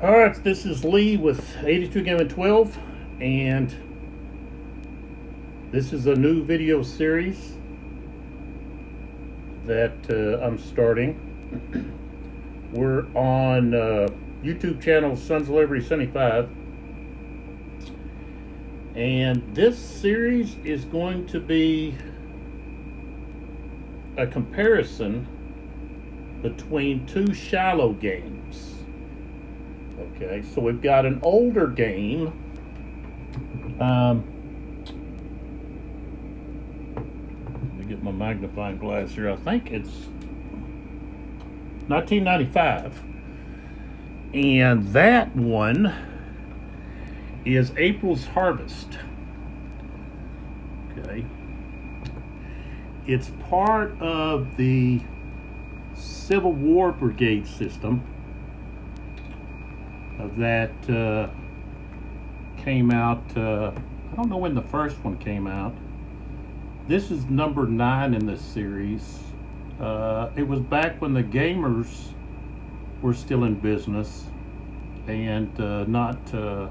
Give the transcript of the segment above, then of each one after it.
All right, this is Lee with 82 Game and 12, and this is a new video series that I'm starting. We're on YouTube channel Sons of Liberty 75, and this series is going to be a comparison between two Shiloh games. Okay, so we've got an older game. Let me get my magnifying glass here. I think it's 1995. And that one is April's Harvest. Okay. It's part of the Civil War Brigade system that came out, I don't know when the first one came out. This is number 9 in this series. It was back when the gamers were still in business and not, I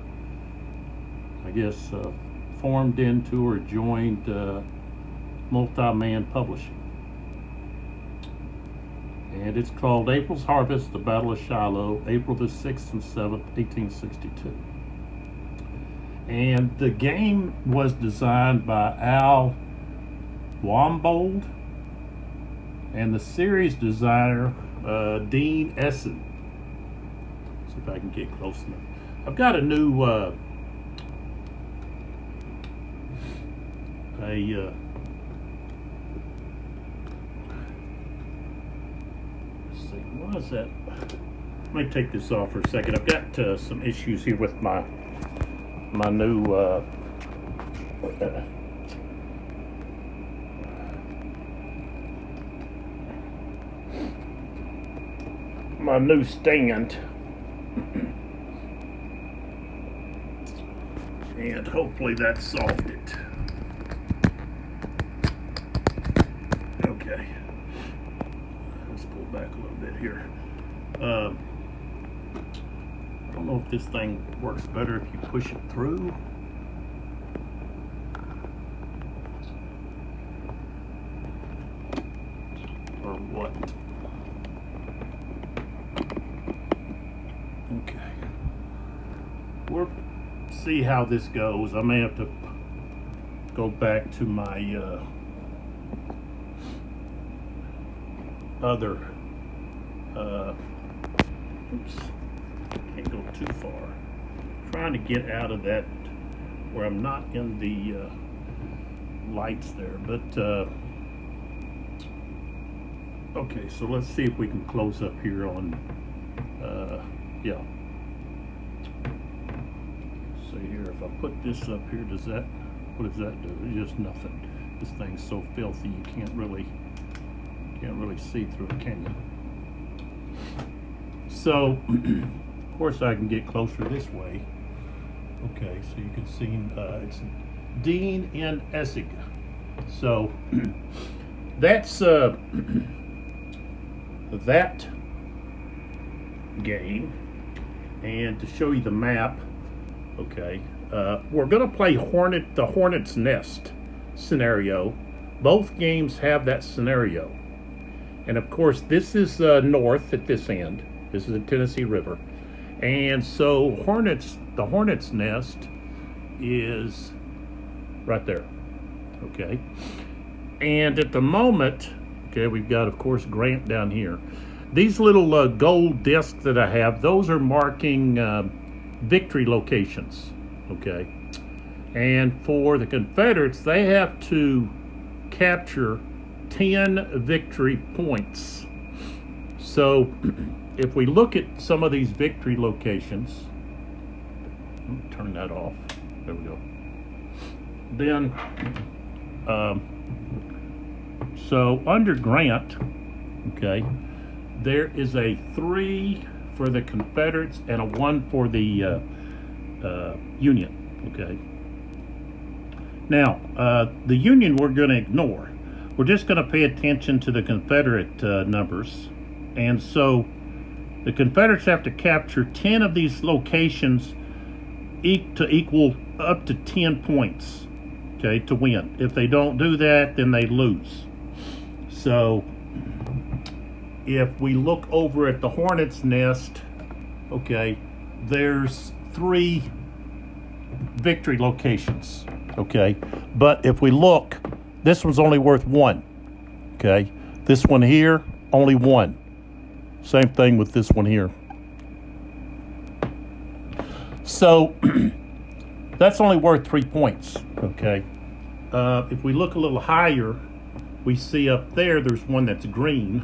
guess, formed into or joined multi-man publishing. And it's called April's Harvest, the Battle of Shiloh, April the 6th and 7th, 1862. And the game was designed by Wambold and the series designer, Dean Essig. See if I can get close enough. I've got a new, what is that? Let me take this off for a second. I've got some issues here with my new my new stand, and hopefully that solved it. Okay. Back a little bit here. I don't know if this thing works better if you push it through. Or what? Okay. We'll see how this goes. I may have to go back to my other oops, can't go too far. Trying to get out of that where I'm not in the lights there, but okay, so let's see if we can close up here on yeah. So here, if I put this up here, what does that do? It's just nothing. This thing's so filthy you can't really see through it, can you? So, of course, I can get closer this way. Okay, so you can see it's Dean and Essig. So that's that game. And to show you the map, okay, we're going to play the Hornet's Nest scenario. Both games have that scenario. And of course, this is north at this end. This is the Tennessee River. And so the Hornet's Nest is right there. Okay. And at the moment, okay, we've got, of course, Grant down here. These little gold discs that I have, those are marking victory locations. Okay. And for the Confederates, they have to capture 10 victory points. So if we look at some of these victory locations, turn that off, there we go. Then so under Grant, okay, there is a 3 for the Confederates and a 1 for the Union. Okay, now the Union we're going to ignore. We're just going to pay attention to the Confederate numbers. And so The Confederates have to capture 10 of these locations to equal up to 10 points, okay, to win. If they don't do that, then they lose. So if we look over at the Hornet's Nest, okay, there's 3 victory locations, okay? But if we look, this one's only worth 1, okay? This one here, only 1. Same thing with this one here. So that's only worth 3 points, okay? If we look a little higher, we see up there's one that's green.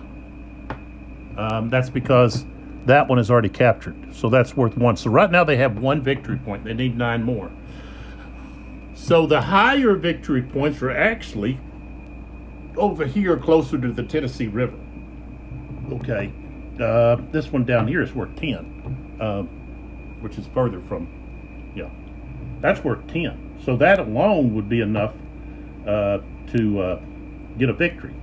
That's because that one is already captured. So that's worth 1. So right now they have 1 victory point. They need 9 more. So the higher victory points are actually over here closer to the Tennessee River. Okay. This one down here is worth 10, which is further from, yeah. That's worth 10. So that alone would be enough to get a victory.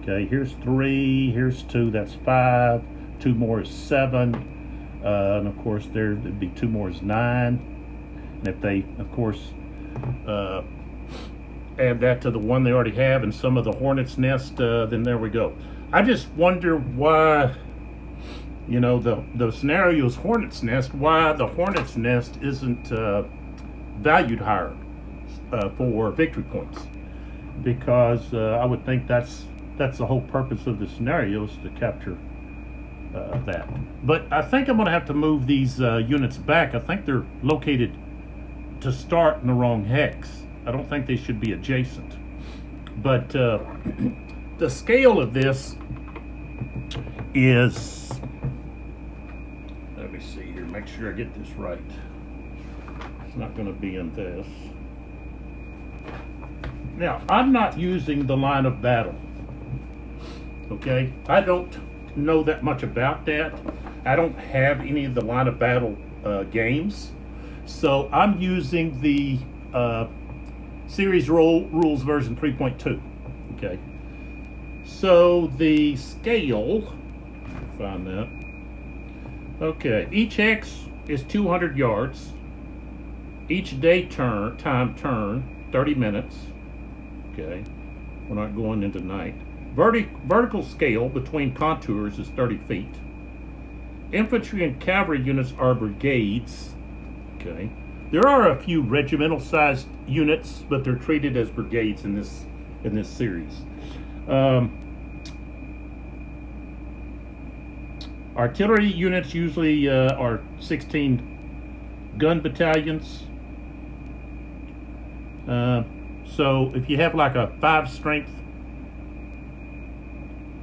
Okay, here's 3, here's 2, that's 5. 2 more is 7. And of course, there'd be 2 more is 9. And if they, of course, add that to the one they already have and some of the Hornet's Nest, then there we go. I just wonder why, you know, the scenario is Hornet's Nest, why the Hornet's Nest isn't valued higher for victory points. Because I would think that's the whole purpose of the scenario, is to capture that. But I think I'm going to have to move these units back. I think they're located to start in the wrong hex. I don't think they should be adjacent. But the scale of this is, let me see here, make sure I get this right. It's not going to be in this. Now, I'm not using the line of battle. Okay? I don't know that much about that. I don't have any of the line of battle games. So I'm using the series rules version 3.2. Okay? So the scale, find that. Okay, each hex is 200 yards. Each day turn, 30 minutes. Okay, we're not going into night. Vertical scale between contours is 30 feet. Infantry and cavalry units are brigades. Okay, there are a few regimental-sized units, but they're treated as brigades in this series. Artillery units usually are 16 gun battalions. So if you have like a 5 strength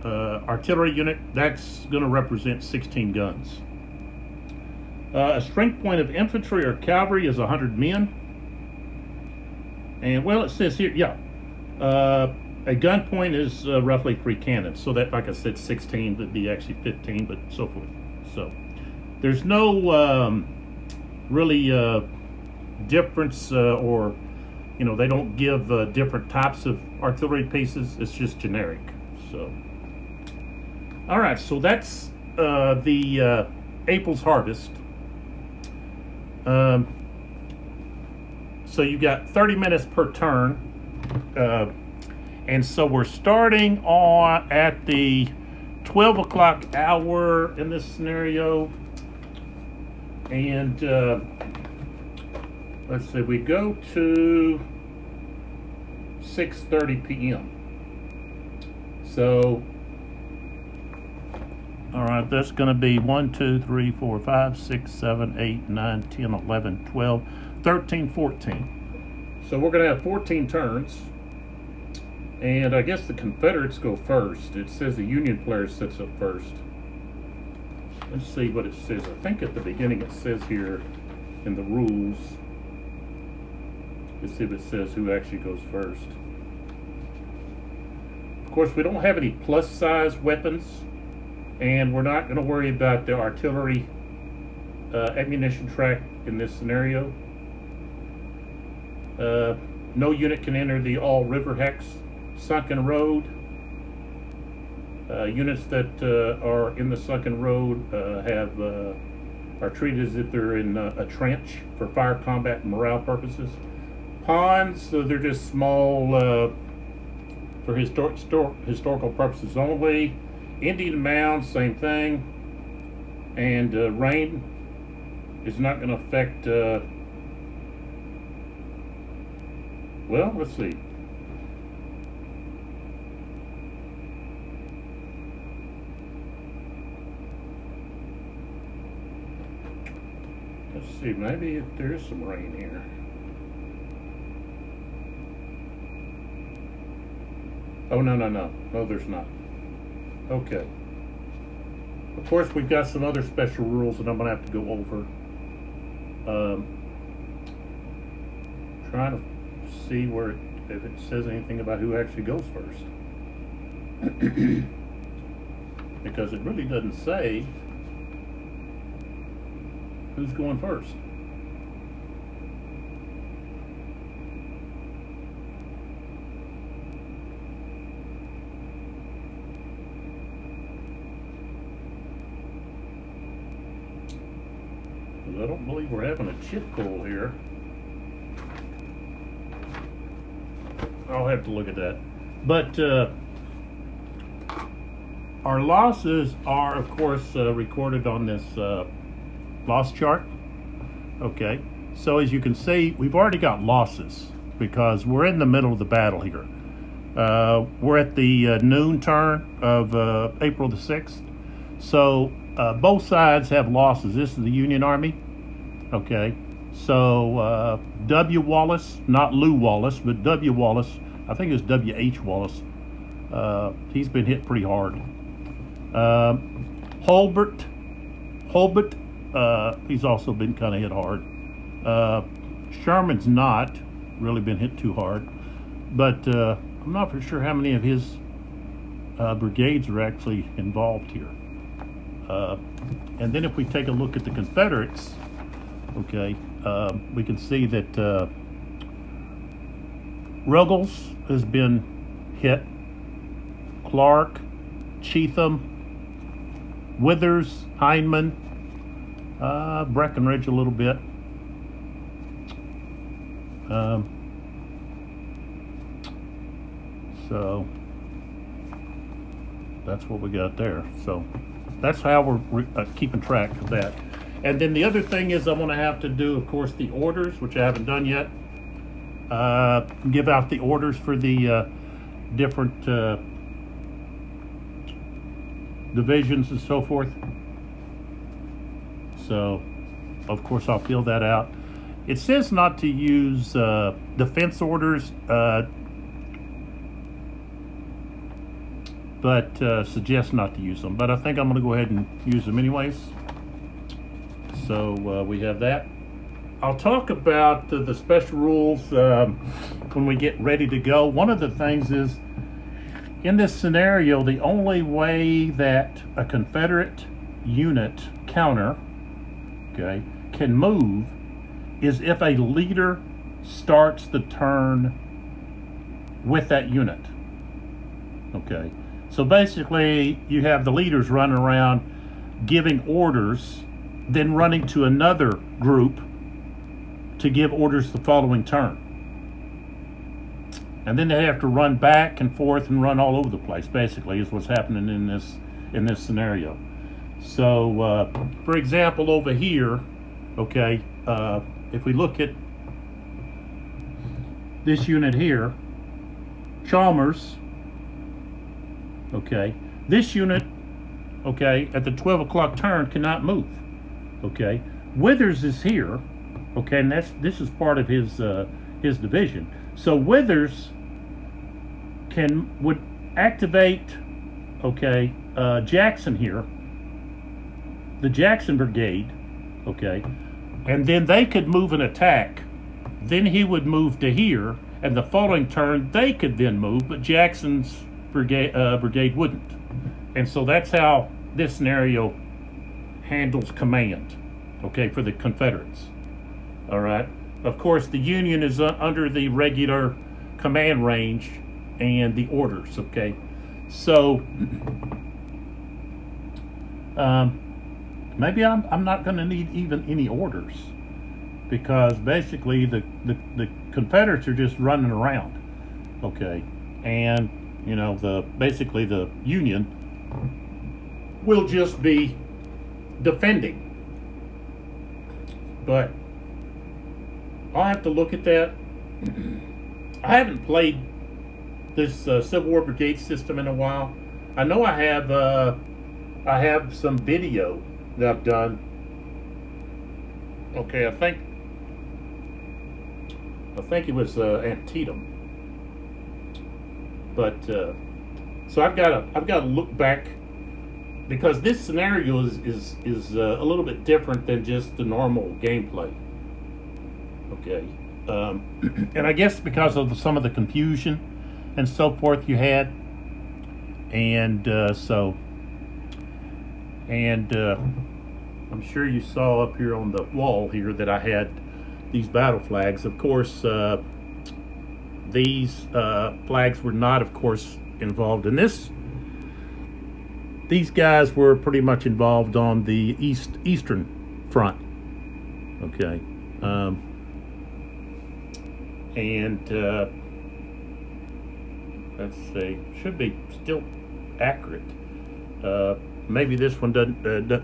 artillery unit, that's going to represent 16 guns. A strength point of infantry or cavalry is 100 men. And well, it says here, yeah, a gun point is roughly 3 cannons. So that, like I said, 16 would be actually 15, but so forth. So there's no really difference or, you know, they don't give different types of artillery pieces. It's just generic. So, all right. So that's the April's harvest. So you got 30 minutes per turn, and so we're starting on at the 12 o'clock hour in this scenario, and let's see, we go to 6:30 p.m. So, all right, that's going to be 1, 2, 3, 4, 5, 6, 7, 8, 9, 10, 11, 12, 13, 14. So we're going to have 14 turns. And I guess the Confederates go first. It says the Union player sits up first. Let's see what it says. I think at the beginning it says here in the rules. Let's see if it says who actually goes first. Of course, we don't have any plus size weapons. And we're not going to worry about the artillery ammunition track in this scenario. No unit can enter the All River Hex. Sunken Road. Units that are in the sunken road are treated as if they're in a trench for fire combat and morale purposes. Pawns, so they're just small for historical purposes only. Indian mounds, same thing. And rain is not going to affect. Well, let's see. Let's see, maybe if there is some rain here. Oh, no, there's not. Okay. Of course, we've got some other special rules that I'm going to have to go over. Trying to see if it says anything about who actually goes first. Because it really doesn't say who's going first. I don't believe we're having a chit pull here. I'll have to look at that. But our losses are, of course, recorded on this loss chart. Okay, so as you can see, we've already got losses because we're in the middle of the battle here. We're at the noon turn of April the 6th. So both sides have losses. This is the Union Army. Okay, so W. Wallace, not Lew Wallace, but W. Wallace, I think it's W.H. Wallace. He's been hit pretty hard. Holbert, he's also been kind of hit hard. Sherman's not really been hit too hard, but I'm not for sure how many of his brigades are actually involved here. And then if we take a look at the Confederates, okay, we can see that Ruggles has been hit, Clark, Cheatham, Withers, Hindman, Breckinridge a little bit. So that's what we got there. So that's how we're keeping track of that. And then the other thing is I'm going to have to do, of course, the orders, which I haven't done yet. Give out the orders for the different divisions and so forth. So, of course, I'll fill that out. It says not to use defense orders, but suggests not to use them. But I think I'm going to go ahead and use them anyways. So we have that. I'll talk about the special rules when we get ready to go. One of the things is, in this scenario, the only way that a Confederate unit counter, okay, can move is if a leader starts the turn with that unit. Okay, so basically you have the leaders running around giving orders, then running to another group to give orders the following turn. And then they have to run back and forth and run all over the place, basically, is what's happening in this scenario. So, for example, over here, okay, if we look at this unit here, Chalmers, okay, this unit, okay, at the 12 o'clock turn cannot move, okay. Withers is here, okay, and this is part of his division. So Withers would activate, okay, Jackson here, the Jackson Brigade, okay, and then they could move and attack. Then he would move to here, and the following turn they could then move, but Jackson's brigade wouldn't. And so that's how this scenario handles command, okay, for the Confederates. All right. Of course, the Union is under the regular command range and the orders, okay? So maybe I'm not going to need even any orders, because basically the Confederates are just running around, okay, and you know basically the Union will just be defending. But I'll have to look at that. I haven't played this Civil War Brigade system in a while. I know I have some video that I've done. Okay, I think it was Antietam. But so I've got to look back, because this scenario is a little bit different than just the normal gameplay. Okay, and I guess because of some of the confusion and so forth you had, and I'm sure you saw up here on the wall here that I had these battle flags. Of course, these flags were not, of course, involved in this. These guys were pretty much involved on the eastern front. Okay, and let's see, should be still accurate. Maybe this one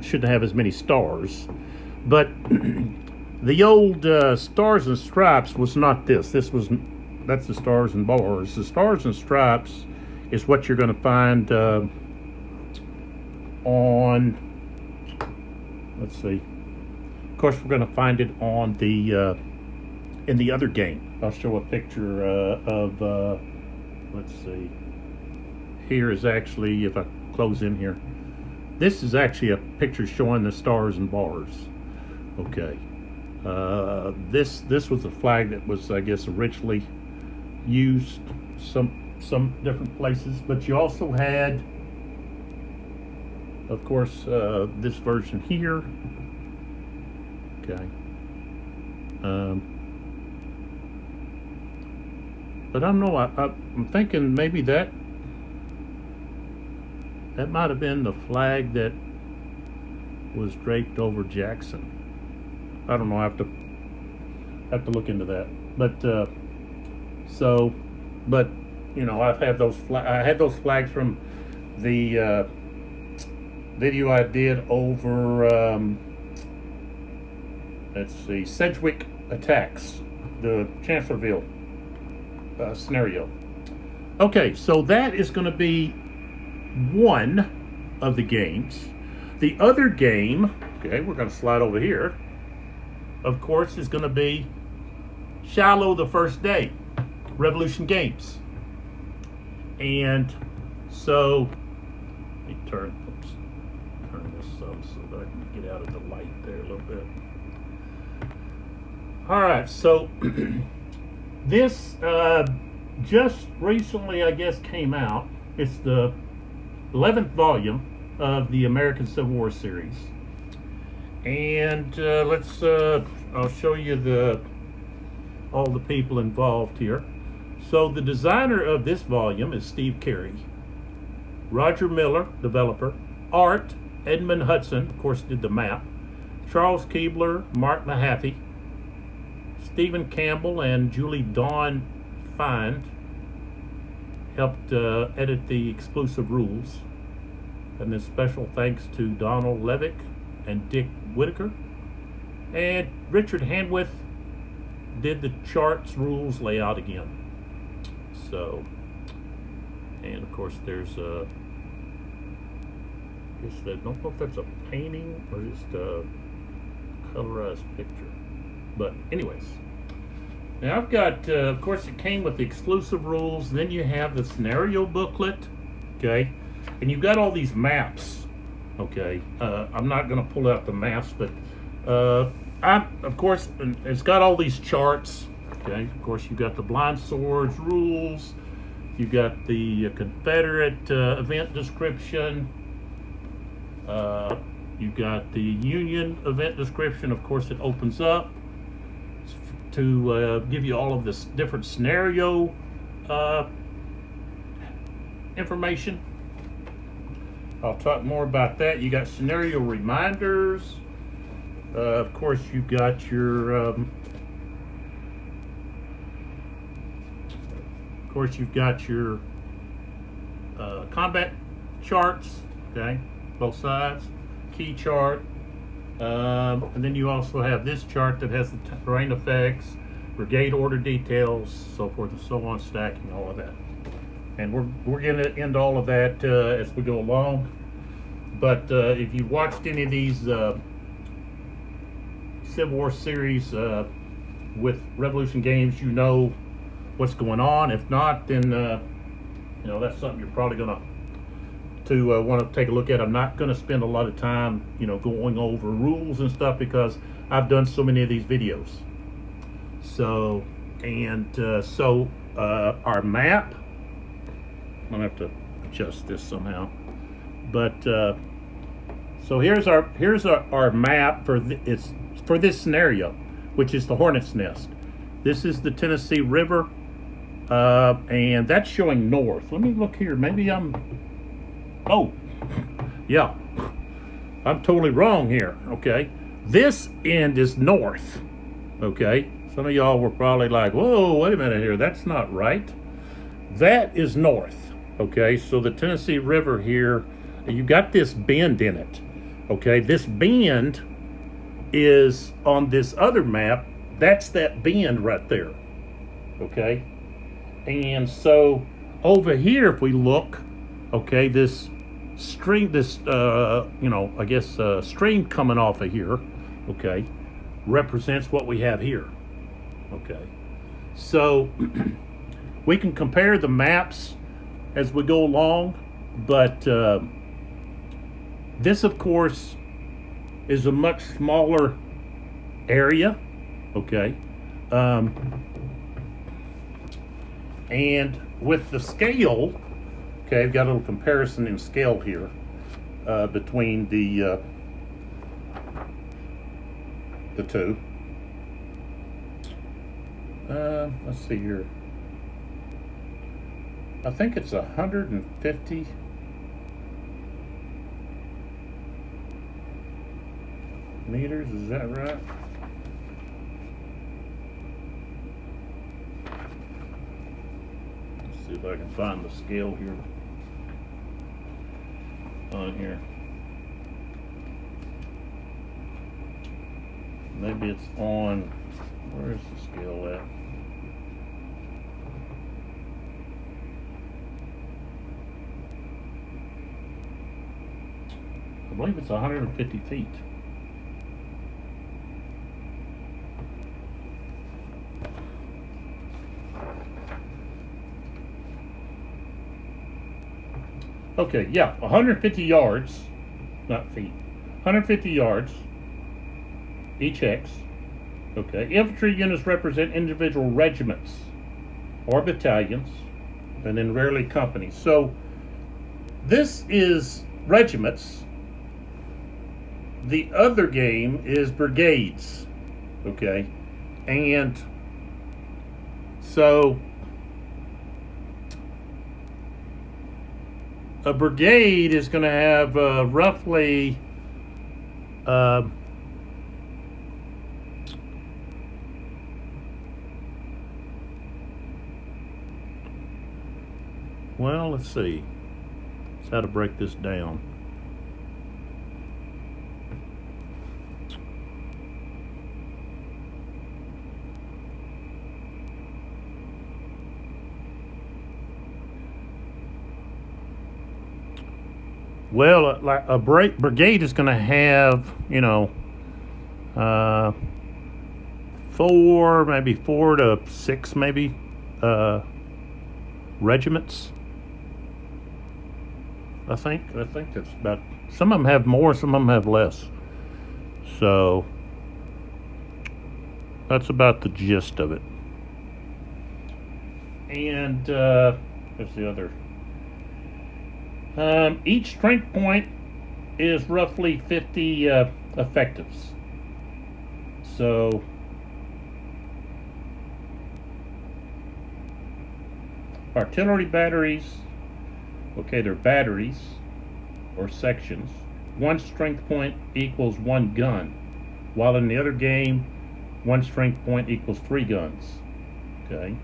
shouldn't have as many stars, but the old Stars and Stripes was not this. That's the Stars and Bars. The Stars and Stripes is what you're going to find on. Let's see. Of course, we're going to find it on the in the other game. I'll show a picture of. Let's see. Here is actually, if I close in here, this is actually a picture showing the Stars and Bars. Okay. This was a flag that was, I guess, originally used some different places, but you also had, of course, this version here. Okay. But I don't know. I'm thinking maybe that might have been the flag that was draped over Jackson. I don't know. I have to look into that. But but you know, I had those flags from the video I did over. Let's see, Sedgwick attacks, the Chancellorsville scenario. Okay, so that is going to be one of the games. The other game, okay, we're going to slide over here, of course, is going to be Shiloh the First Day, Revolution Games. And so, let me turn this up so that I can get out of the light there a little bit. All right, so this just recently, I guess, came out. It's the 11th volume of the American Civil War series. And I'll show you all the people involved here. So the designer of this volume is Steve Carey. Roger Miller, developer. Art, Edmund Hudson, of course, did the map. Charles Kibler, Mark Mahaffey. Stephen Campbell and Julie Dawn Feind helped edit the exclusive rules. And this special thanks to Donald Levick and Dick Whitaker. And Richard Handewith did the charts rules layout again. So, and of course there's I don't know if that's a painting or just a colorized picture. But anyways, now I've got, of course it came with the exclusive rules. Then you have the scenario booklet, okay? And you've got all these maps, okay? I'm not going to pull out the maps, but of course, it's got all these charts, okay? Of course, you've got the blind swords rules. You've got the Confederate event description. You've got the Union event description. Of course, it opens up to give you all of this different scenario information. I'll talk more about that. You got scenario reminders. Of course, you've got your combat charts. Okay, both sides, key chart, and then you also have this chart that has the terrain effects, brigade order details, so forth and so on, stacking, all of that. And we're going to end all of that as we go along. But if you watched any of these Civil War series with Revolution games, you know what's going on. If not, then you know, that's something you're probably going to want to take a look at. I'm not going to spend a lot of time, you know, going over rules and stuff because I've done so many of these videos. So, and our map, I'm gonna have to adjust this somehow. But so here's our map for this scenario, which is the Hornet's Nest. This is the Tennessee River, and that's showing north. Let me look here. Maybe oh, yeah, I'm totally wrong here. Okay, this end is north. Okay, some of y'all were probably like, whoa, wait a minute here. That's not right. That is north. Okay, so the Tennessee River here, you got this bend in it. Okay, this bend is on this other map. That's that bend right there. Okay, and so over here, if we look, okay, this stream, you know, I guess stream coming off of here, okay, represents what we have here. Okay, so we can compare the maps as we go along, but this, of course, is a much smaller area, okay, and with the scale, okay, I've got a little comparison in scale here between the two. Let's see here. I think it's 150 meters, is that right? Let's see if I can find the scale here on here. Maybe it's on, where's the scale at? I believe it's 150 feet. Okay, yeah, 150 yards, not feet, 150 yards, each hex. Okay, infantry units represent individual regiments or battalions, and then rarely companies. So this is regiments. The other game is brigades, okay? And so a brigade is going to have roughly well, let's see. Let's how to break this down. Well, like a brigade is going to have, you know, 4 to 6, maybe regiments. I think that's about. Some of them have more, some of them have less. So that's about the gist of it. And there's the other. Each strength point is roughly 50 effectives. So artillery batteries, okay, they're batteries, or sections. 1 strength point equals 1 gun, while in the other game, 1 strength point equals 3 guns. Okay.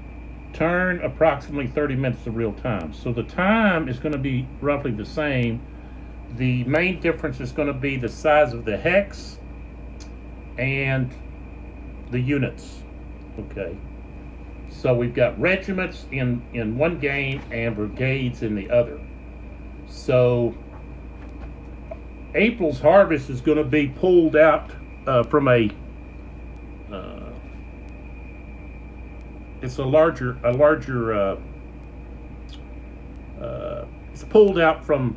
Turn approximately 30 minutes of real time. So the time is going to be roughly the same. The main difference is going to be the size of the hex and the units. Okay. So we've got regiments in one game and brigades in the other. So April's harvest is going to be pulled out from a it's a larger it's pulled out from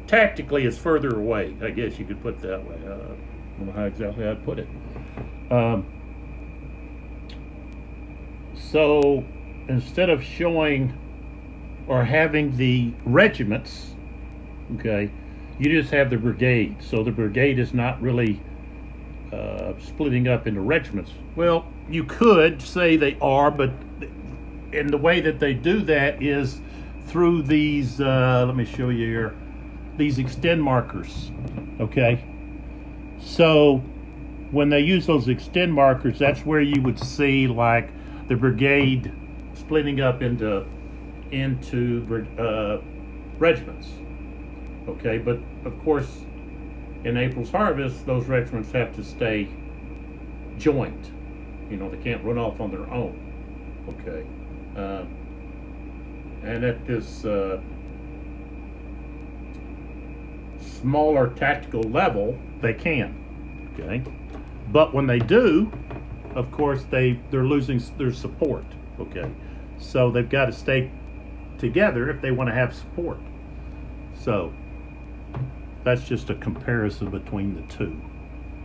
tactically it's further away, I guess you could put it that way. I don't know how exactly I'd put it. So instead of showing or having the regiments, okay, you just have the brigade. So the brigade is not really splitting up into regiments. Well, you could say they are, but and the way that they do that is through these, let me show you here, these extend markers, okay? So when they use those extend markers, that's where you would see like the brigade splitting up into regiments, okay? But of course, in April's harvest, those regiments have to stay joined. You know, they can't run off on their own, okay? And at this smaller tactical level, they can, okay? But when they do, of course, they're losing their support, okay? So they've got to stay together if they want to have support. So that's just a comparison between the two.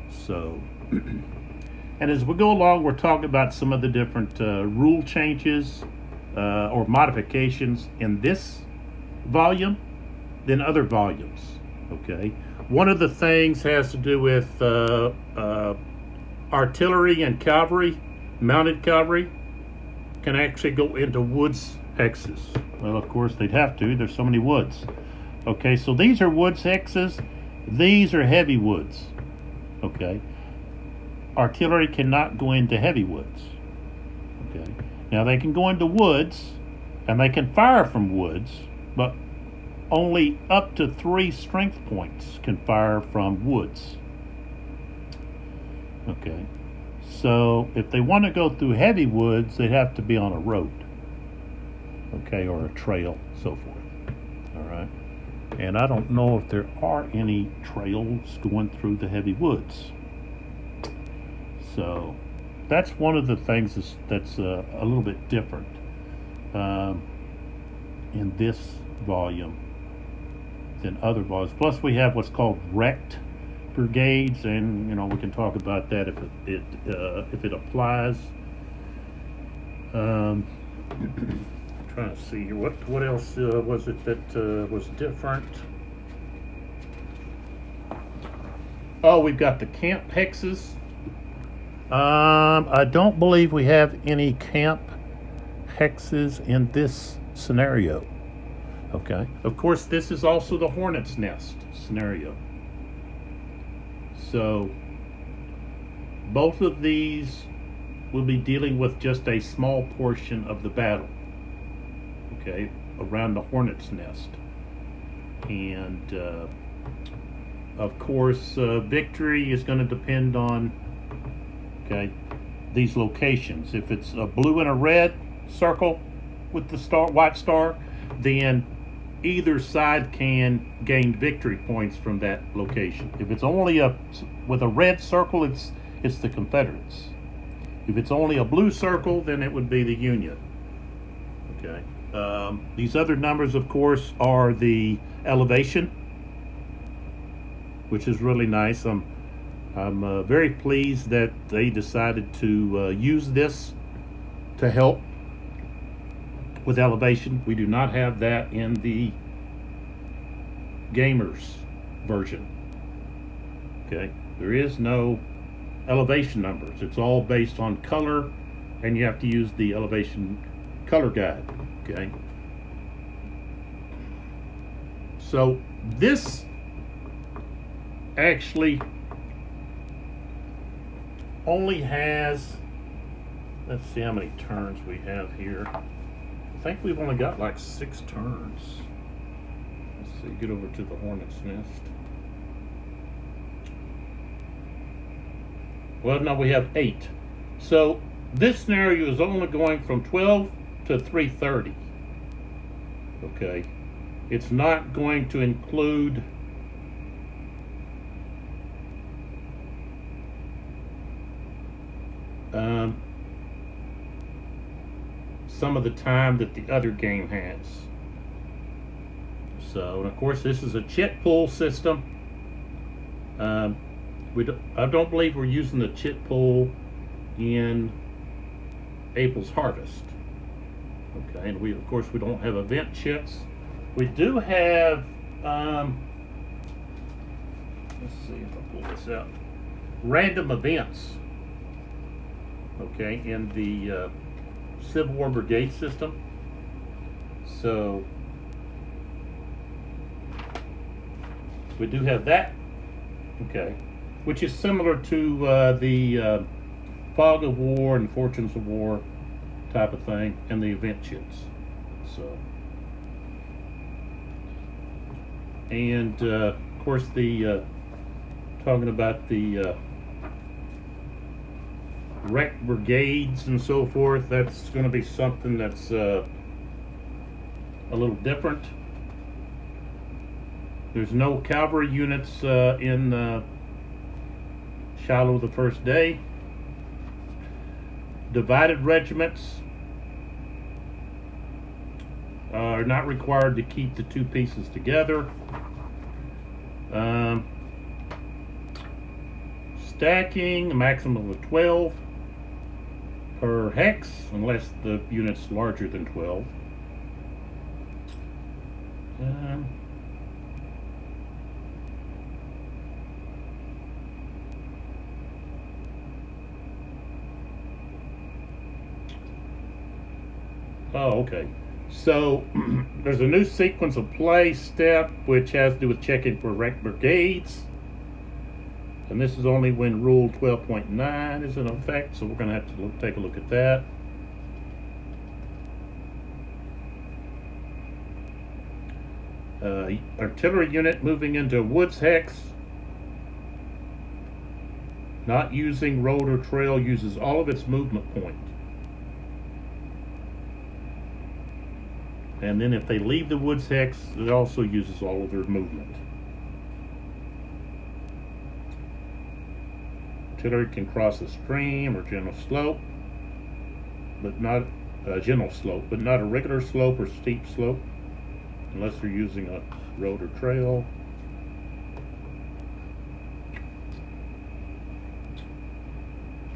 So, and as we go along, we're talking about some of the different rule changes or modifications in this volume than other volumes, okay? One of the things has to do with artillery and cavalry, mounted cavalry, can actually go into woods hexes. Well, of course, they'd have to. There's so many woods. Okay, so these are woods hexes. These are heavy woods. Okay. Artillery cannot go into heavy woods. Okay. Now, they can go into woods, and they can fire from woods, but only up to 3 strength points can fire from woods. Okay. So if they want to go through heavy woods, they'd have to be on a road, okay, or a trail, so forth. All right. And I don't know if there are any trails going through the heavy woods. So that's one of the things that's a little bit different in this volume than other volumes. Plus, we have what's called wrecked brigades, and you know, we can talk about that if it applies. Trying to see here, what else was it that was different? Oh, we've got the camp hexes. I don't believe we have any camp hexes in this scenario. Okay. Of course, this is also the hornet's nest scenario. So both of these will be dealing with just a small portion of the battle, okay, around the hornet's nest. And of course, victory is going to depend on, okay, these locations. If it's a blue and a red circle with the star, white star, then either side can gain victory points from that location. If it's only with a red circle, it's the Confederates. If it's only a blue circle, then it would be the Union. Okay. These other numbers, of course, are the elevation, which is really nice. I'm very pleased that they decided to use this to help with elevation. We do not have that in the gamers version. Okay, there is no elevation numbers. It's all based on color, and you have to use the elevation color guide. Okay, So this actually only has, let's see how many turns we have here. I think we've only got like 6 turns. Let's see, get over to the hornet's nest. Well, no, we have 8. So this scenario is only going from 12 to 3:30. Okay. It's not going to include some of the time that the other game has. So, and of course, this is a chit pull system. I don't believe we're using the chit pull in April's Harvest. Okay, and of course we don't have event chits. We do have let's see if I pull this out. Random events. Okay, in the Civil War Brigade system. So we do have that. Okay, which is similar to the Fog of War and Fortunes of War type of thing, and the event chits. So, and of course the talking about the wreck brigades and so forth, that's going to be something that's a little different. There's no cavalry units in Shiloh the First Day. Divided regiments are not required to keep the 2 pieces together. Stacking, a maximum of 12 per hex, unless the unit's larger than 12. Oh, okay. So there's a new sequence of play step which has to do with checking for wreck brigades. And this is only when Rule 12.9 is in effect, so we're going to have to take a look at that. Artillery unit moving into woods hex, not using road or trail, uses all of its movement point. And then if they leave the woods hex, it also uses all of their movement. Artillery can cross a stream or gentle slope, but not a gentle slope, but not a regular slope or steep slope, unless they're using a road or trail.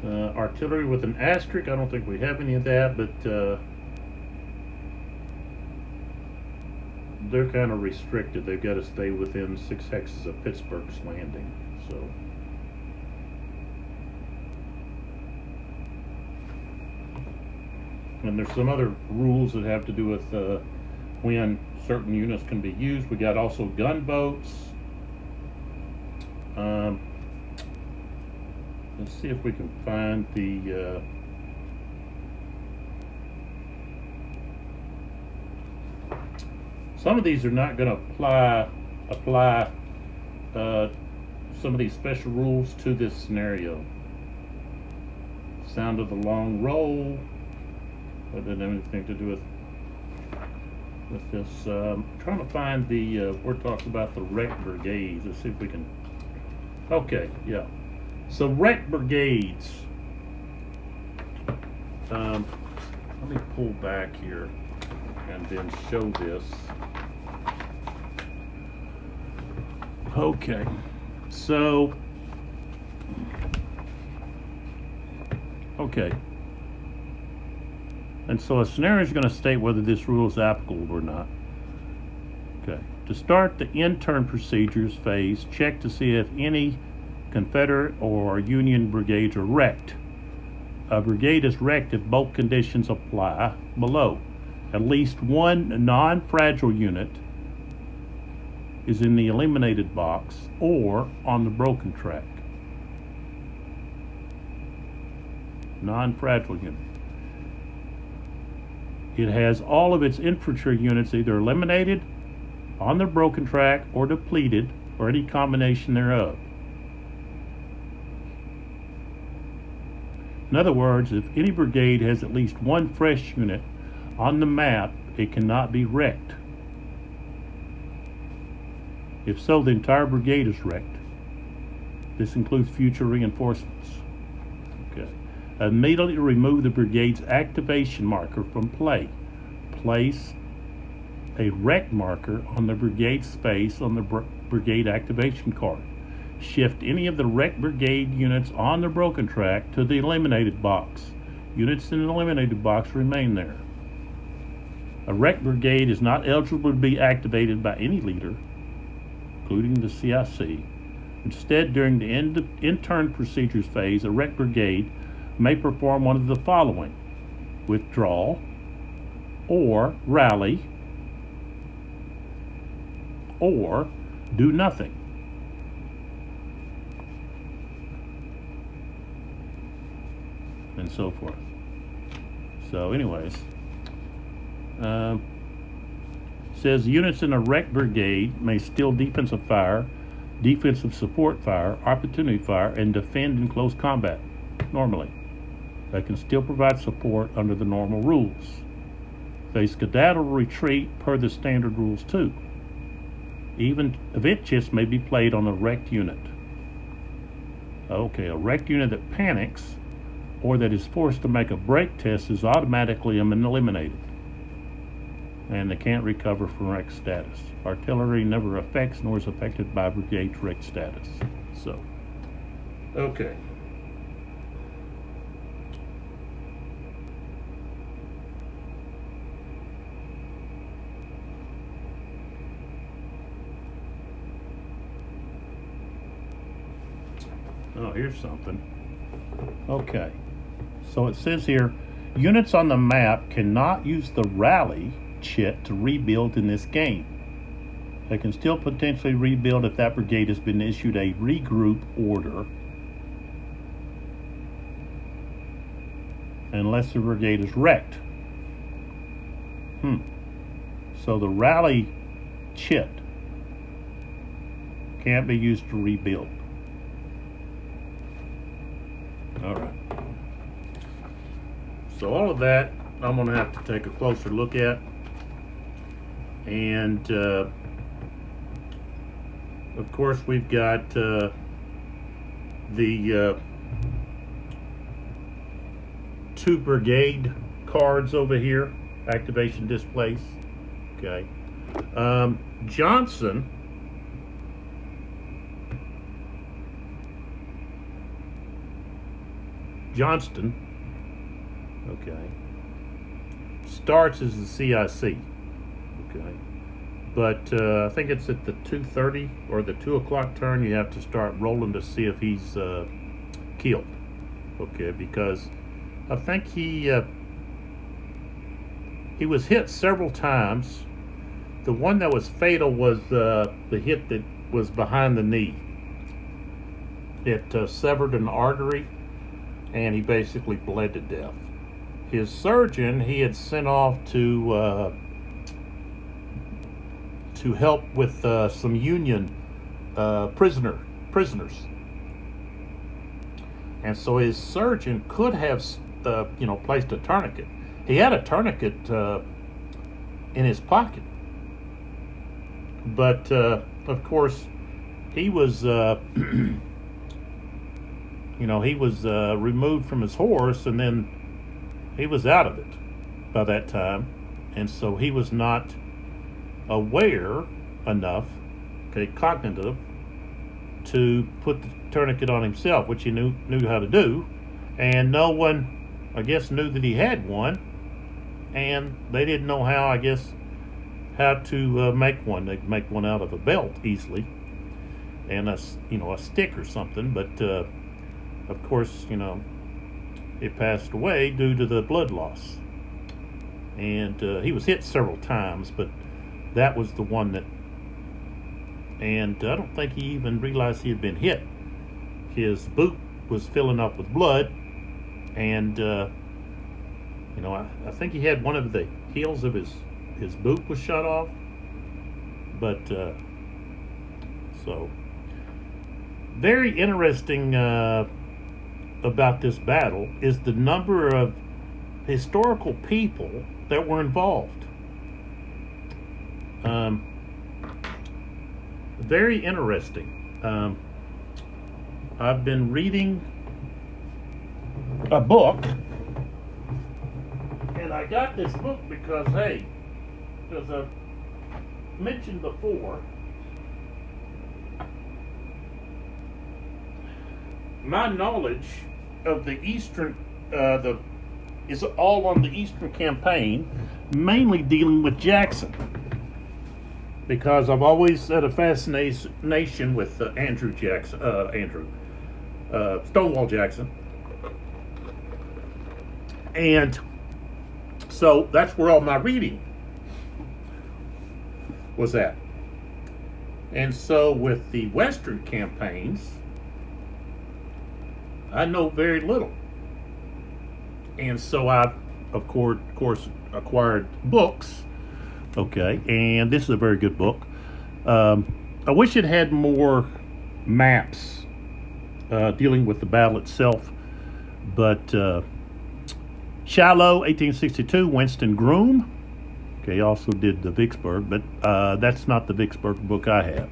Artillery with an asterisk, I don't think we have any of that, but they're kind of restricted. They've got to stay within 6 hexes of Pittsburgh's Landing. So, and there's some other rules that have to do with when certain units can be used. We got also gunboats. Let's see if we can find the some of these are not going to apply some of these special rules to this scenario. Sound of the long roll. That doesn't have anything to do with this. Trying to find the where it talks about the wreck brigades. Let's see if we can. Okay, yeah. So wreck brigades. Let me pull back here and then show this. Okay, so okay, and so a scenario is going to state whether this rule is applicable or not. Okay, to start the in-turn procedures phase, check to see if any Confederate or Union brigades are wrecked. A brigade is wrecked if both conditions apply below. At least one non-fragile unit is in the eliminated box or on the broken track. Non-fragile unit. It has all of its infantry units either eliminated, on the broken track, or depleted, or any combination thereof. In other words, if any brigade has at least one fresh unit on the map, it cannot be wrecked. If so, the entire brigade is wrecked. This includes future reinforcements. Okay. Immediately remove the brigade's activation marker from play. Place a wreck marker on the brigade space on the brigade activation card. Shift any of the wrecked brigade units on the broken track to the eliminated box. Units in the eliminated box remain there. A wrecked brigade is not eligible to be activated by any leader, including the CIC. Instead, during the in-turn procedures phase, a wrecked brigade may perform one of the following: withdraw, or rally, or do nothing. And so forth. So anyways, says units in a wrecked brigade may steal defensive fire, defensive support fire, opportunity fire, and defend in close combat. Normally, they can still provide support under the normal rules. They skedaddle retreat per the standard rules too. Even event chits may be played on a wrecked unit. Okay, a wrecked unit that panics or that is forced to make a break test is automatically eliminated, and they can't recover from wreck status. Artillery never affects nor is affected by brigade's wreck status. So, okay. Oh, here's something. Okay. So it says here, units on the map cannot use the rally chit to rebuild in this game. They can still potentially rebuild if that brigade has been issued a regroup order, unless the brigade is wrecked. So the rally chit can't be used to rebuild. All right. So all of that I'm going to have to take a closer look at. And of course we've got the two brigade cards over here, activation displays. Okay. Johnston okay, starts as the CIC, okay, but I think it's at the 2:30 or the 2 o'clock turn you have to start rolling to see if he's killed, okay, because I think he was hit several times. The one that was fatal was the hit that was behind the knee. It severed an artery, and he basically bled to death. His surgeon he had sent off to help with some Union prisoners, and so his surgeon could have placed a tourniquet. He had a tourniquet in his pocket, but of course he was he was removed from his horse, and then he was out of it by that time, and so he was not aware enough, cognitive, to put the tourniquet on himself, which he knew how to do, and no one, I guess, knew that he had one, and they didn't know how to make one. They could make one out of a belt easily, and a stick or something, but of course, it passed away due to the blood loss. And he was hit several times, but that was the one that and I don't think he even realized he had been hit. His boot was filling up with blood, and I think he had one of the heels of his boot was shot off. But so very interesting about this battle is the number of historical people that were involved. Very interesting. I've been reading a book, and I got this book because, hey, as I mentioned before, my knowledge of the Eastern, is all on the Eastern Campaign, mainly dealing with Jackson, because I've always had a fascination with Stonewall Jackson, and so that's where all my reading was at. And so with the Western campaigns, I know very little. And so I, of course, acquired books. Okay, and this is a very good book. I wish it had more maps dealing with the battle itself, but Shiloh, 1862, Winston Groom. Okay, also did the Vicksburg, but that's not the Vicksburg book I have.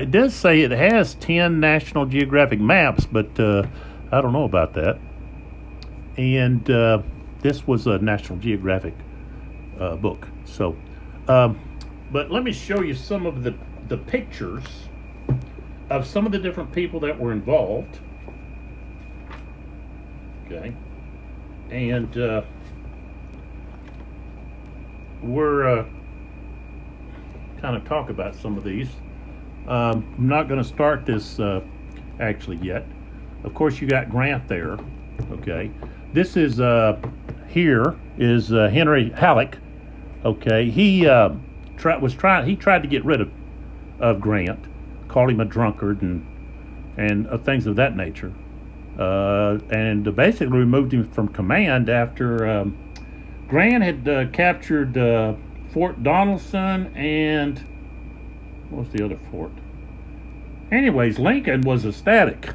It does say it has 10 National Geographic maps, but I don't know about that. And this was a National Geographic book. So, but let me show you some of the pictures of some of the different people that were involved. Okay, and we're kind of talk about some of these. I'm not going to start this actually yet. Of course, you got Grant there. Okay, this is here is Henry Halleck. Okay, he tried to get rid of Grant, called him a drunkard and things of that nature, and basically removed him from command after Grant had captured Fort Donelson and what was the other fort? Anyways, Lincoln was ecstatic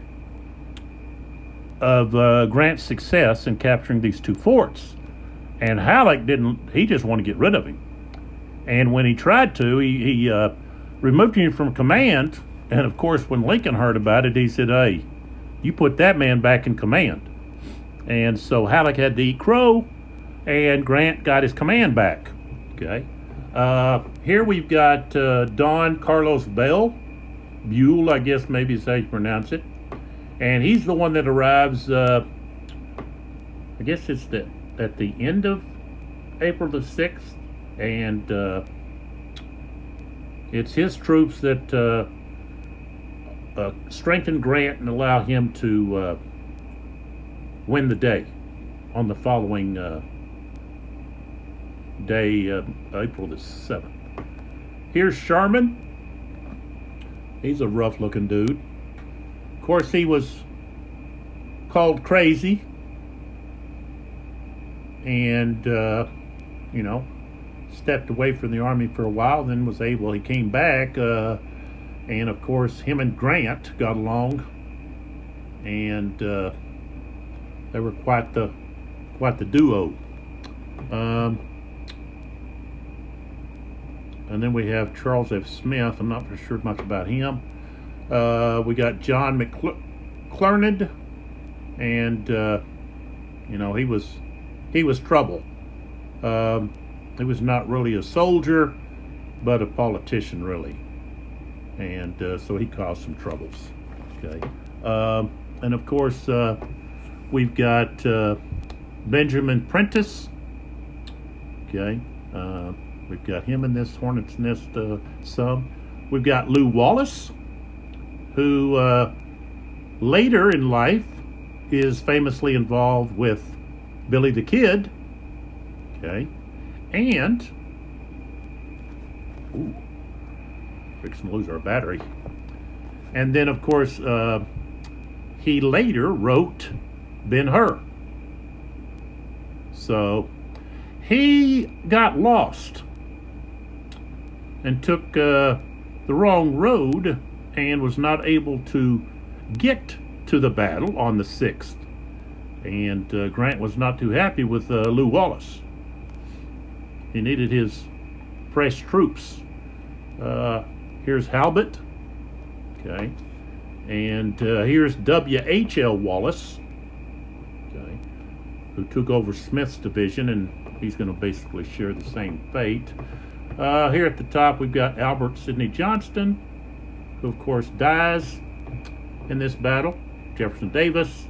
of Grant's success in capturing these two forts, and Halleck didn't. He just wanted to get rid of him. And when he tried to, he removed him from command. And of course, when Lincoln heard about it, he said, "Hey, you put that man back in command." And so Halleck had to eat crow, and Grant got his command back. Okay. Here we've got Don Carlos Buell, I guess maybe is how you pronounce it. And he's the one that arrives, I guess it's at the end of April the 6th. And it's his troops that strengthen Grant and allow him to win the day on the following day, April the 7th. Here's Sherman. He's a rough-looking dude. Of course, he was called crazy, and stepped away from the army for a while. Then he came back, and of course, him and Grant got along, and they were quite the duo. And then we have Charles F. Smith. I'm not for sure much about him. We got John McClernand, and he was trouble. He was not really a soldier, but a politician, really, and so he caused some troubles. Okay, and of course we've got Benjamin Prentice. Okay. We've got him in this Hornet's Nest some. We've got Lew Wallace, who later in life is famously involved with Billy the Kid. Okay. And fixing to lose our battery. And then, of course, he later wrote Ben-Hur. So he got lost and took the wrong road and was not able to get to the battle on the 6th. And Grant was not too happy with Lew Wallace. He needed his fresh troops. Here's Halbert. Okay. And here's W.H.L. Wallace, okay, who took over Smith's division, and he's going to basically share the same fate. Here at the top, we've got Albert Sidney Johnston, who, of course, dies in this battle. Jefferson Davis.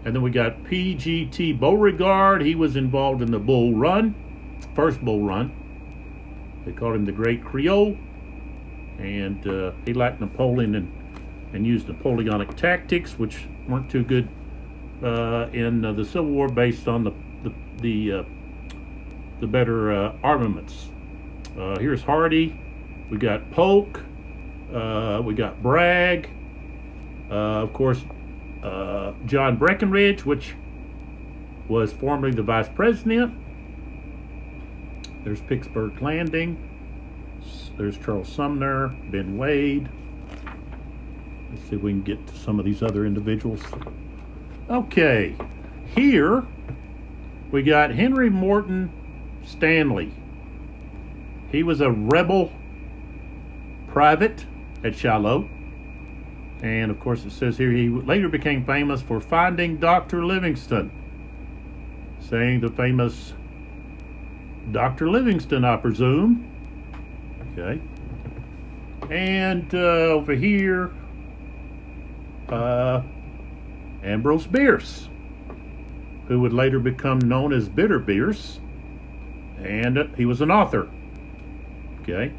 And then we got P.G.T. Beauregard. He was involved in the Bull Run, first Bull Run. They called him the Great Creole. And he liked Napoleon and used Napoleonic tactics, which weren't too good in the Civil War, based on the better armaments. Here's Hardy. We got Polk. We got Bragg. Of course, John Breckinridge, which was formerly the vice president. There's Vicksburg Landing. There's Charles Sumner, Ben Wade. Let's see if we can get to some of these other individuals. Okay, here we got Henry Morton Stanley. He was a rebel private at Shiloh. And of course it says here he later became famous for finding Dr. Livingston. Saying the famous Dr. Livingston, I presume. Okay. And over here, Ambrose Bierce, who would later become known as Bitter Bierce. And he was an author. Okay.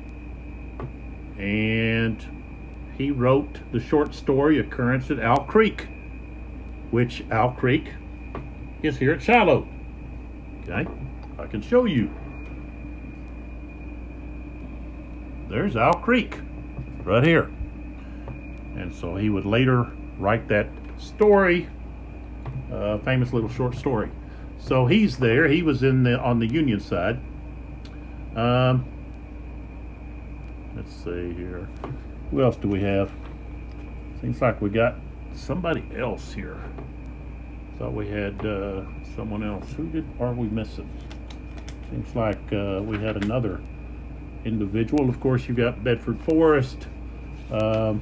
And he wrote the short story Occurrence at Owl Creek, which Owl Creek is here at Shiloh. Okay, I can show you. There's Owl Creek right here. And so he would later write that story, famous little short story. So he's there. He was on the Union side. Let's see here. Who else do we have? Seems like we got somebody else here. Thought we had someone else. Who are we missing? Seems like we had another individual. Of course, you got Bedford Forrest. I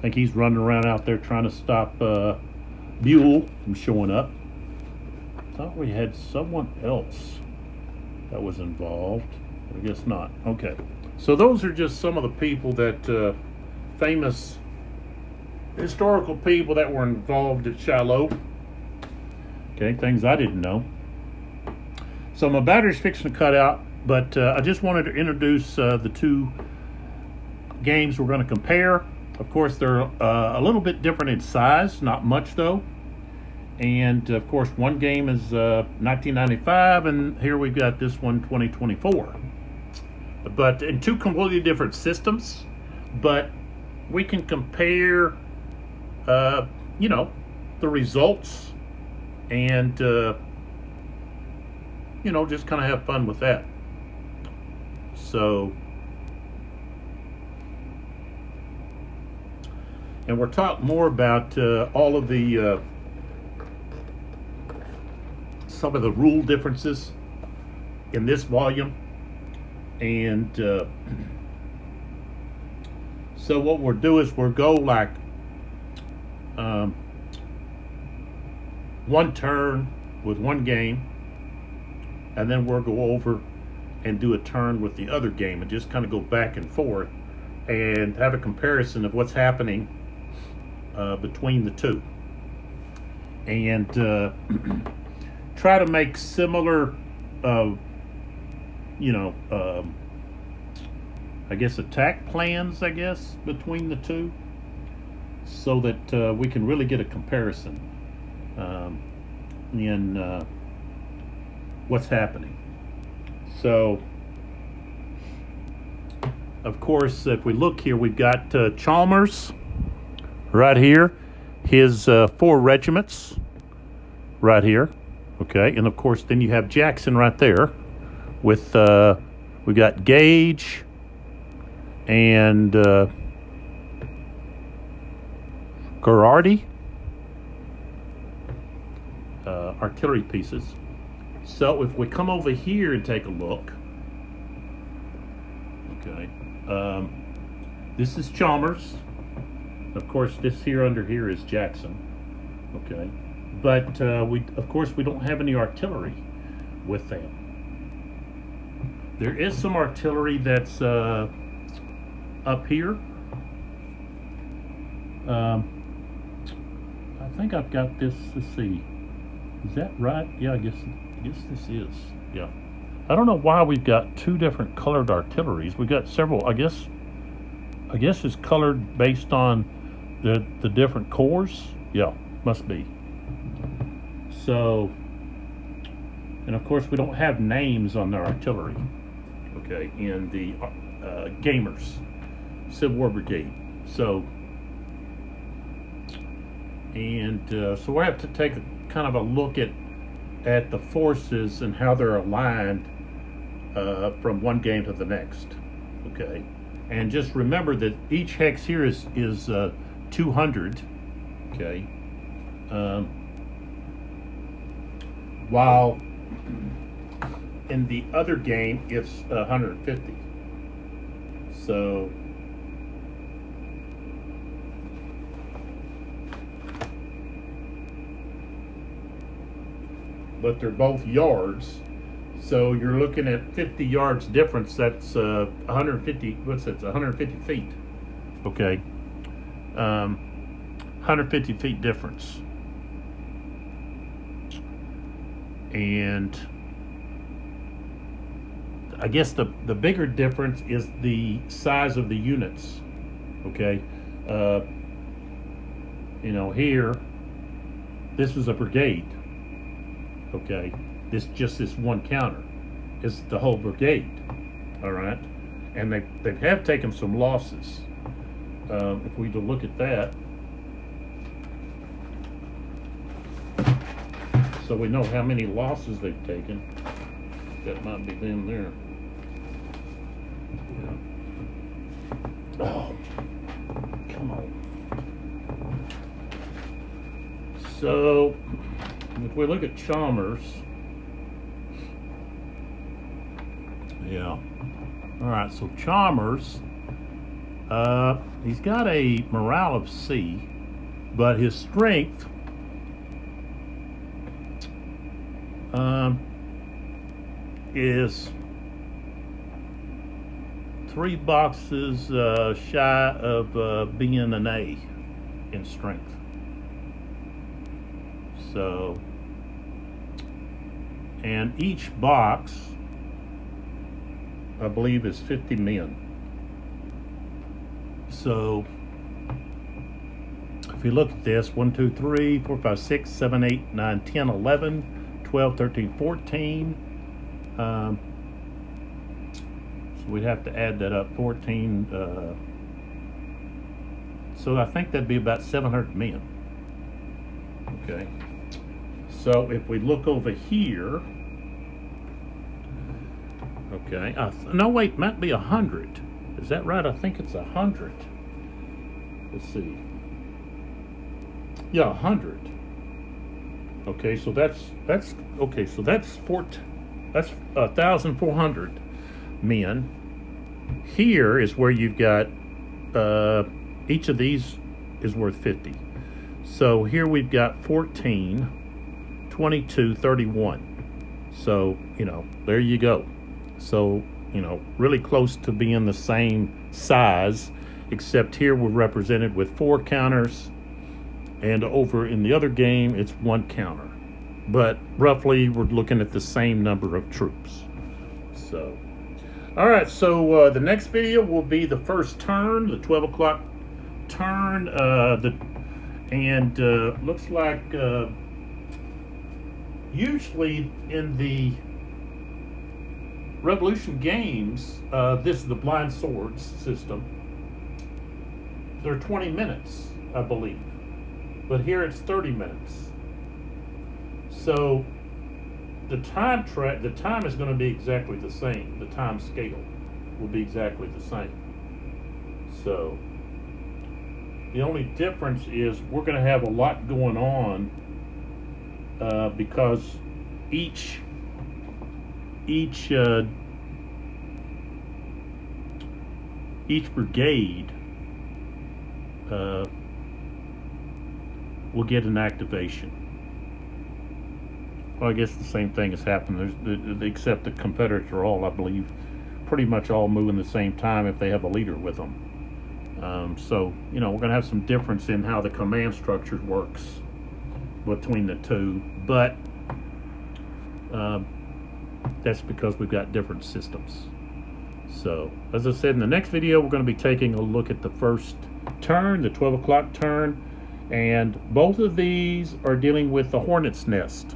think he's running around out there trying to stop Buell from showing up. Thought we had someone else that was involved. I guess not. Okay. So those are just some of the people that, famous historical people that were involved at Shiloh. Okay, things I didn't know. So my battery's fixing to cut out, but I just wanted to introduce the two games we're going to compare. Of course, they're a little bit different in size, not much though. And of course, one game is 1995, and here we've got this one, 2024. But in two completely different systems, but we can compare, you know, the results and, you know, just kind of have fun with that. So, and we'll talk more about all of the, some of the rule differences in this volume. And so what we'll do is we'll go like one turn with one game, and then we'll go over and do a turn with the other game and just kind of go back and forth and have a comparison of what's happening between the two, and try to make similar you know, I guess attack plans, I guess, between the two, so that we can really get a comparison in what's happening. So of course, if we look here, we've got Chalmers right here, his 4 regiments right here. Okay, and of course, then you have Jackson right there with, we got Gage and Garardi, artillery pieces. So if we come over here and take a look, okay, this is Chalmers. Of course, this here under here is Jackson. Okay, but of course we don't have any artillery with them. There is some artillery that's up here. I think I've got this. Let's see. Is that right? Yeah, I guess this is. Yeah. I don't know why we've got 2 different colored artilleries. We've got several. I guess it's colored based on the different corps. Yeah, must be. So, and of course we don't have names on their artillery. Okay, in the Gamers Civil War Brigade. So, and so we have to take a kind of a look at the forces and how they're aligned from one game to the next. Okay, and just remember that each hex here is 200. Okay, while in the other game it's 150. So but they're both yards, so you're looking at 50 yards difference. That's 150. What's that? 150 feet. Okay, 150 feet difference. And I guess the bigger difference is the size of the units. Okay, you know, here this is a brigade. Okay, this one counter is the whole brigade. All right, and they have taken some losses. If we look at that, so we know how many losses they've taken. That might be them there. Yeah. Oh, come on. So if we look at Chalmers, yeah. All right, so Chalmers, he's got a morale of C, but his strength is 3 boxes shy of being an A in strength. So, and each box, I believe, is 50 men. So, if you look at this, 1, 2, 3, 4, 5, 6, 7, 8, 9, 10, 11, 12, 13, 14. So we'd have to add that up, 14. So I think that'd be about 700 men. Okay. So if we look over here, okay. No, wait, might be 100. Is that right? I think it's 100. Let's see. Yeah, 100. Okay, so that's okay. So that's 1,400 men. Here is where you've got each of these is worth 50. So here we've got 14, 22, 31. So, you know, there you go. So, you know, really close to being the same size, except here we're represented with 4 counters, and over in the other game it's 1 counter. But roughly we're looking at the same number of troops. So, all right, so the next video will be the first turn, the 12 o'clock turn, looks like usually in Revolution games, this is the blind swords system. They're 20 minutes, I believe. But here it's 30 minutes. So the time is going to be exactly the same. The time scale will be exactly the same. So the only difference is we're going to have a lot going on because each brigade will get an activation. Well, I guess the same thing has happened. Except the Confederates are all, I believe, pretty much all moving the same time if they have a leader with them. So, we're going to have some difference in how the command structure works between the two, but that's because we've got different systems. So, as I said, in the next video, we're going to be taking a look at the first turn, the 12 o'clock turn, and both of these are dealing with the hornet's nest.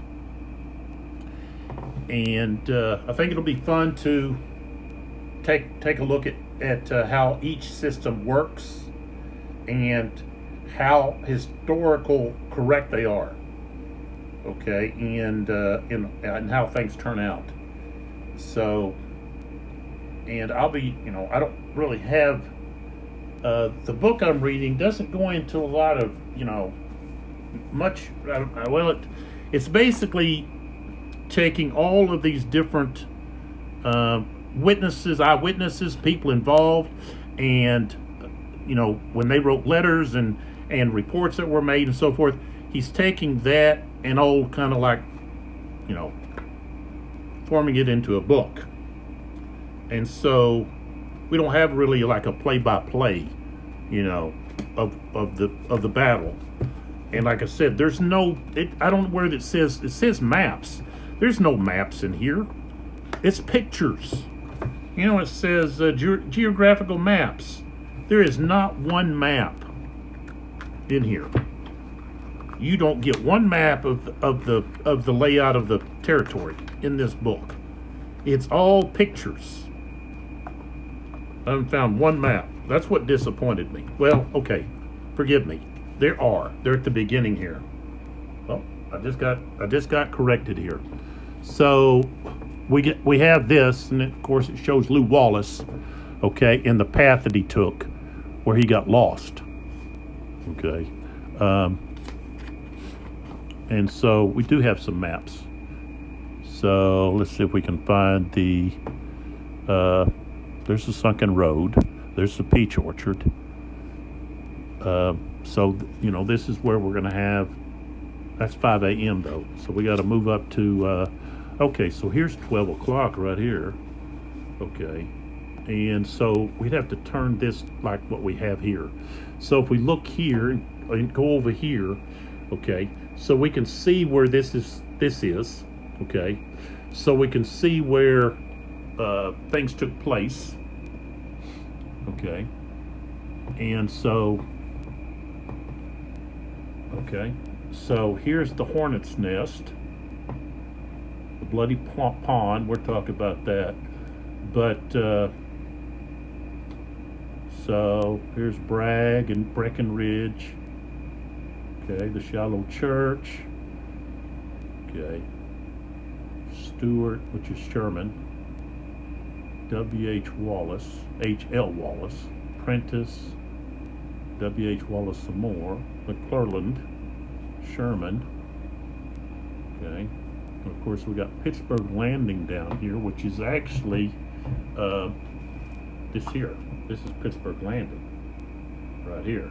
And I think it'll be fun to take a look at how each system works and how historical correct they are, okay, and how things turn out. So, and I'll be, I don't really have the book I'm reading doesn't go into a lot of, much. Well, it's basically taking all of these different eyewitnesses, people involved, and when they wrote letters and reports that were made and so forth, he's taking that and all kind of like, forming it into a book. And so we don't have really like a play-by-play, of the battle. And like I said, there's no, I don't know where it says maps. There's no maps in here. It's pictures. It says geographical maps. There is not one map in here. You don't get one map of the layout of the territory in this book. It's all pictures. I haven't found one map. That's what disappointed me. Well, okay, forgive me. They're at the beginning here. Well, I just got corrected here. So we have this, and of course it shows Lew Wallace, okay, and the path that he took, where he got lost. Okay, and so we do have some maps. So let's see if we can find the. There's the sunken road. There's the peach orchard. So this is where we're going to have. That's 5 a.m. though, so we got to move up to. Okay, so here's 12 o'clock right here. Okay, and so we'd have to turn this like what we have here. So if we look here and go over here, okay, so we can see where this is. Okay, so we can see where things took place. Okay, and so so here's the hornet's nest, the bloody pond. We're talking about that, but so here's Bragg and Breckenridge. Okay, the Shiloh Church. Okay, Stewart, which is Sherman. W.H. Wallace, H.L. Wallace, Prentice, W.H. Wallace some more, McClelland, Sherman. Okay, and of course we got Pittsburgh Landing down here, which is actually this here. This is Pittsburgh Landing right here.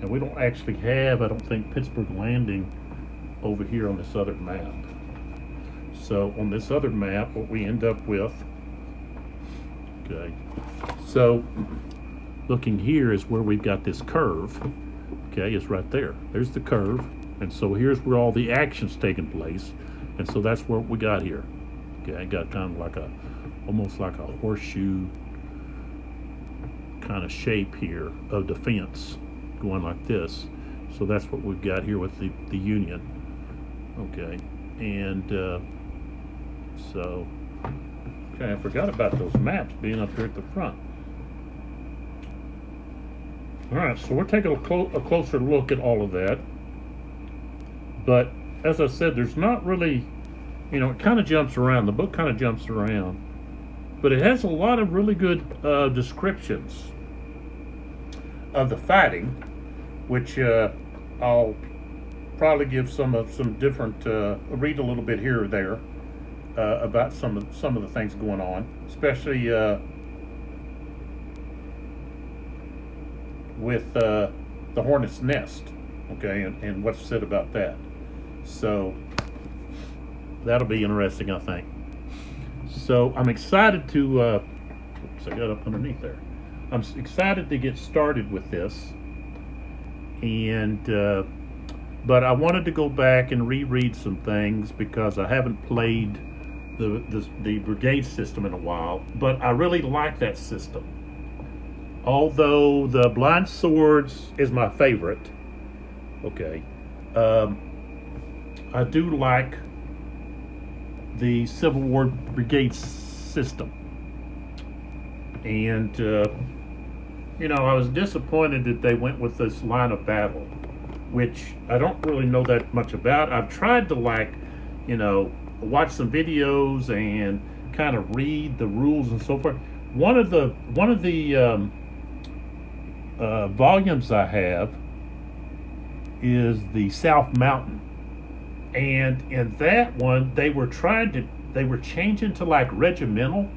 And we don't actually have, I don't think, Pittsburgh Landing over here on this other map. So on this other map, what we end up with, okay, so looking here is where we've got this curve. Okay, it's right there. There's the curve. And so here's where all the action's taking place. And so that's what we got here. Okay, I got kind of like almost like a horseshoe kind of shape here of defense going like this. So that's what we've got here with the Union. Okay, and so Okay, I forgot about those maps being up here at the front. All right, so we're taking a closer look at all of that. But as I said, there's not really, it kind of jumps around. The book kind of jumps around. But it has a lot of really good descriptions of the fighting, which I'll probably give some different, read a little bit here or there about some of the things going on, especially with the hornet's nest, okay, and what's said about that. So that'll be interesting, I think. So I'm excited to, oops, I got up underneath there. I'm excited to get started with this, and but I wanted to go back and reread some things because I haven't played the Brigade system in a while, but I really like that system. Although the Blind Swords is my favorite, okay, I do like the Civil War Brigade system. And, I was disappointed that they went with this line of battle, which I don't really know that much about. I've tried to watch some videos and kind of read the rules and so forth. One of the volumes I have is the South Mountain, and in that one they were changing to like regimental,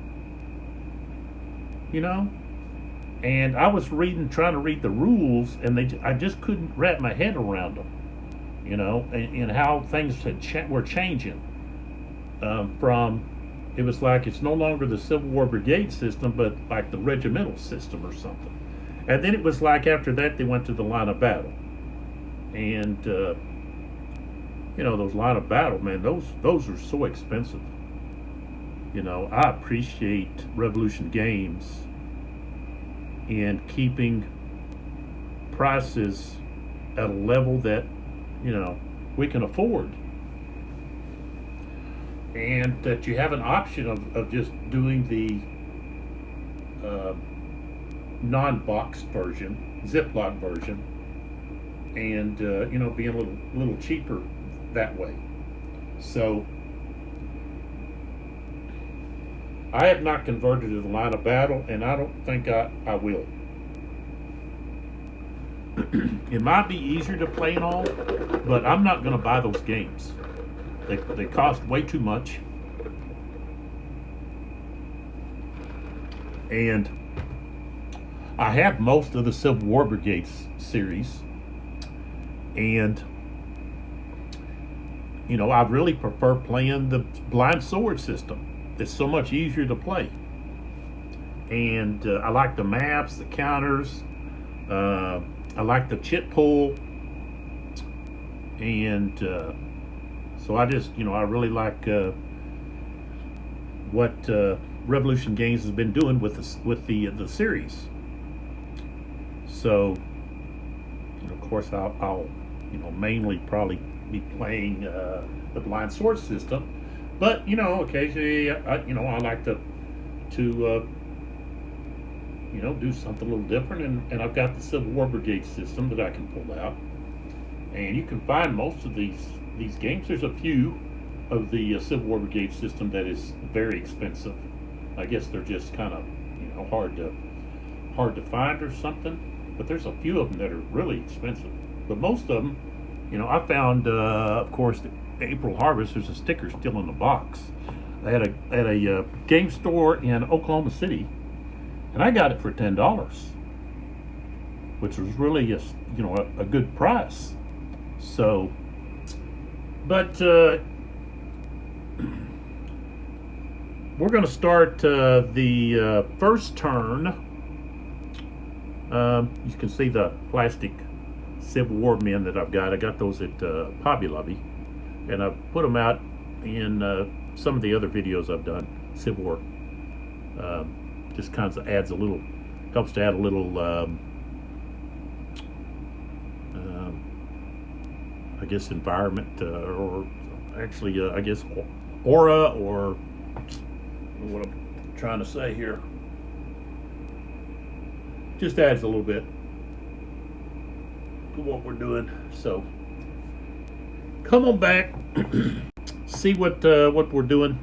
and I was trying to read the rules, and I just couldn't wrap my head around them, and how things were changing from. It was like it's no longer the Civil War Brigade system, but like the regimental system or something. And then it was like after that they went to the line of battle, and those line of battle, man, those are so expensive. I appreciate Revolution Games in keeping prices at a level that we can afford, and that you have an option of just doing the non-boxed version, Ziploc version, and being a little cheaper that way. So I have not converted to the line of battle, and I don't think I will. It might be easier to play and all, but I'm not going to buy those games. They cost way too much, and I have most of the Civil War Brigade series, and I really prefer playing the Blind Sword system. It's so much easier to play, and I like the maps, the counters. I like the chit pull, and so I just I really like what Revolution Games has been doing with the series. So of course I'll mainly probably be playing the Blind Sword system. But occasionally, I like to do something a little different, and I've got the Civil War Brigade system that I can pull out, and you can find most of these games. There's a few of the Civil War Brigade system that is very expensive. I guess they're just kind of hard to find or something. But there's a few of them that are really expensive. But most of them, I found, of course, the April Harvest. There's a sticker still in the box. I had a game store in Oklahoma City, and I got it for $10, which was really a good price. So, but we're going to start the first turn. You can see the plastic Civil War men that I've got. I got those at Hobby Lobby, and I've put them out in some of the other videos I've done. Civil War just kind of helps to add a little, I guess, environment, or actually, I guess, aura, or what I'm trying to say here. Just adds a little bit to what we're doing. So come on back, see what we're doing.